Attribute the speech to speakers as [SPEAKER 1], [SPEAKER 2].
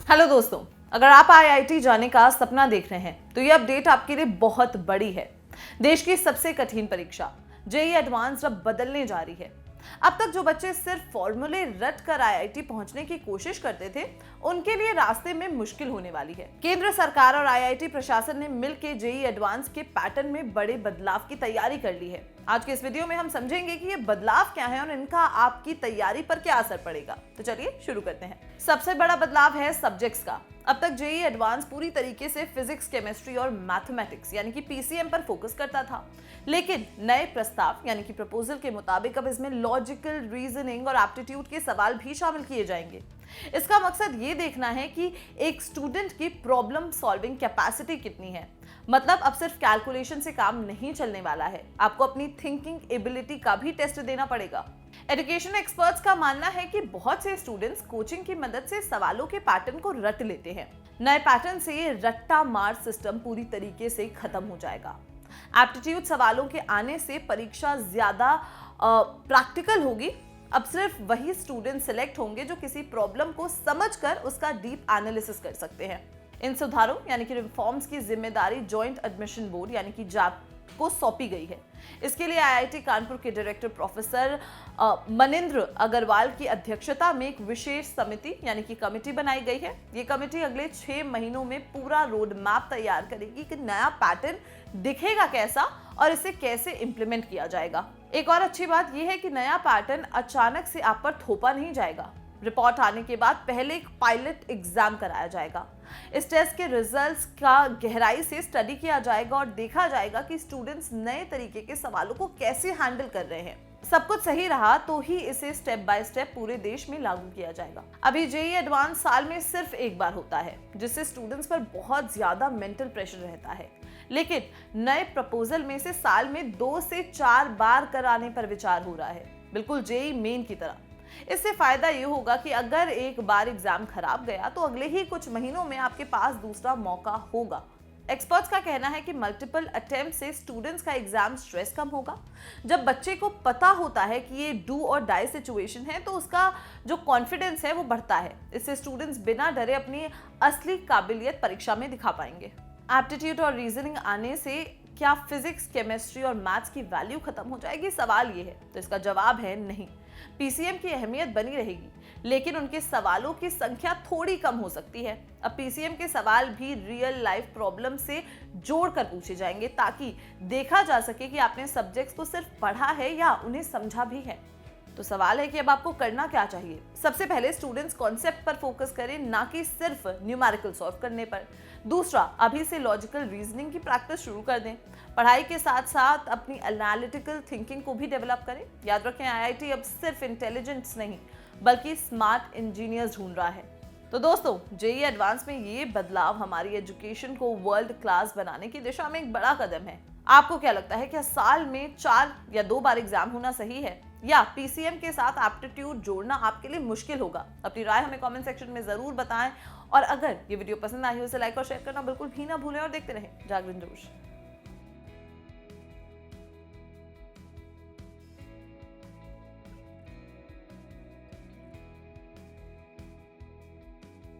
[SPEAKER 1] Hello दोस्तों, अगर आप आईआईटी जाने का सपना देख रहे हैं तो ये अपडेट आपके लिए बहुत बड़ी है। देश की सबसे कठिन परीक्षा जेईई एडवांस अब बदलने जा रही है। अब तक जो बच्चे सिर्फ फॉर्मूले रट कर आईआईटी पहुंचने की कोशिश करते थे, उनके लिए रास्ते में मुश्किल होने वाली है। केंद्र सरकार और आईआईटी प्रशासन ने मिलकर जेईई एडवांस के पैटर्न में बड़े बदलाव की तैयारी कर ली है। आज के इस वीडियो में हम समझेंगे कि ये बदलाव क्या है और इनका आपकी तैयारी पर क्या असर पड़ेगा। तो चलिए शुरू करते हैं। सबसे बड़ा बदलाव है सब्जेक्ट्स का। अब तक जेईई एडवांस पूरी तरीके से फिजिक्स, केमिस्ट्री और मैथमेटिक्स यानी कि पीसीएम पर फोकस करता था, लेकिन नए प्रस्ताव यानी कि प्रपोजल के मुताबिक अब इसमें लॉजिकल, रीजनिंग और एप्टीट्यूड के सवाल भी शामिल किए जाएंगे। इसका मकसद ये देखना है कि एक स्टूडेंट की प्रॉब्लम सॉल्विंग कैपेसिटी कितनी है। मतलब अब सिर्फ कैलकुलेशन से काम नहीं चलने वाला है, आपको अपनी थिंकिंग एबिलिटी का भी टेस्ट देना पड़ेगा। एजुकेशन एक्सपर्ट्स का मानना है कि बहुत से स्टूडेंट्स कोचिंग की मदद से सवालों के पैटर्न को रट लेते हैं। नए पैटर्न से ये रट्टा मार सिस्टम पूरी तरीके से खत्म हो जाएगा। एप्टीट्यूड सवालों के आने से परीक्षा ज्यादा प्रैक्टिकल होगी। अब सिर्फ वही स्टूडेंट सिलेक्ट होंगे जो किसी प्रॉब्लम को समझकर उसका डीप एनालिसिस कर सकते हैं। इन सुधारों यानी कि रिफॉर्म्स की जिम्मेदारी जॉइंट एडमिशन बोर्ड यानी कि जैक को सौंपी गई है। इसके लिए आईआईटी कानपुर के डायरेक्टर प्रोफेसर मनिंद्र अग्रवाल की अध्यक्षता में एक विशेष समिति यानी कि कमेटी बनाई गई है। ये कमेटी अगले 6 महीनों में पूरा रोड मैप तैयार करेगी कि नया पैटर्न दिखेगा कैसा और इसे कैसे इम्प्लीमेंट किया जाएगा। एक और अच्छी बात यह है कि नया पैटर्न अचानक से आप पर थोपा नहीं जाएगा। रिपोर्ट आने के बाद पहले एक पायलट एग्जाम कराया जाएगा। इस टेस्ट के रिजल्ट्स का गहराई से स्टडी किया जाएगा और देखा जाएगा कि स्टूडेंट्स नए तरीके के सवालों को कैसे हैंडल कर रहे हैं। सब कुछ सही रहा तो ही इसे स्टेप बाय स्टेप पूरे देश में लागू किया जाएगा। अभी जेईई एडवांस साल में सिर्फ एक बार होता है, जिससे स्टूडेंट्स पर बहुत ज्यादा मेंटल प्रेशर रहता है, लेकिन नए प्रपोजल में से साल में 2 से 4 बार कराने पर विचार हो रहा है, बिल्कुल जेईई मेन की तरह। इससे फायदा ये होगा कि अगर एक बार एग्जाम खराब गया तो अगले ही कुछ महीनों में आपके पास दूसरा मौका होगा। एक्सपर्ट्स का कहना है कि मल्टीपल अटेम्प्ट से स्टूडेंट्स का एग्जाम स्ट्रेस कम होगा। जब बच्चे को पता होता है कि ये डू और डाई सिचुएशन है तो उसका जो कॉन्फिडेंस है वो बढ़ता है। इससे स्टूडेंट्स बिना डरे अपनी असली काबिलियत परीक्षा में दिखा पाएंगे। एप्टीट्यूड और रीजनिंग आने से क्या फिजिक्स, केमिस्ट्री और मैथ्स की वैल्यू खत्म हो जाएगी? सवाल ये है। तो इसका जवाब है नहीं। पीसीएम की अहमियत बनी रहेगी, लेकिन उनके सवालों की संख्या थोड़ी कम हो सकती है। अब पीसीएम के सवाल भी रियल लाइफ प्रॉब्लम से जोड़कर पूछे जाएंगे ताकि देखा जा सके कि आपने सब्जेक्ट्स को सिर्फ पढ़ा है या उन्हें समझा भी है। तो सवाल है कि अब आपको करना क्या चाहिए। सबसे पहले स्टूडेंट्स कॉन्सेप्ट पर फोकस करें, ना कि सिर्फ न्यूमेरिकल सॉल्व करने पर। दूसरा, अभी से लॉजिकल रीजनिंग की प्रैक्टिस शुरू कर दें। पढ़ाई के साथ साथ अपनी एनालिटिकल थिंकिंग को भी डेवलप करें। याद रखें, आईआईटी अब सिर्फ इंटेलिजेंस नहीं बल्कि स्मार्ट इंजीनियर्स ढूंढ रहा है। तो दोस्तों, जेईई एडवांस में ये बदलाव हमारी एजुकेशन को वर्ल्ड क्लास बनाने की दिशा में एक बड़ा कदम है। आपको क्या लगता है, क्या साल में 4 या 2 बार एग्जाम होना सही है, या पीसीएम के साथ एप्टीट्यूड जोड़ना आपके लिए मुश्किल होगा? अपनी राय हमें कमेंट सेक्शन में जरूर बताएं और अगर ये वीडियो पसंद आई हो उसे लाइक और शेयर करना बिल्कुल भी ना भूलें और देखते रहें जागरण जोश।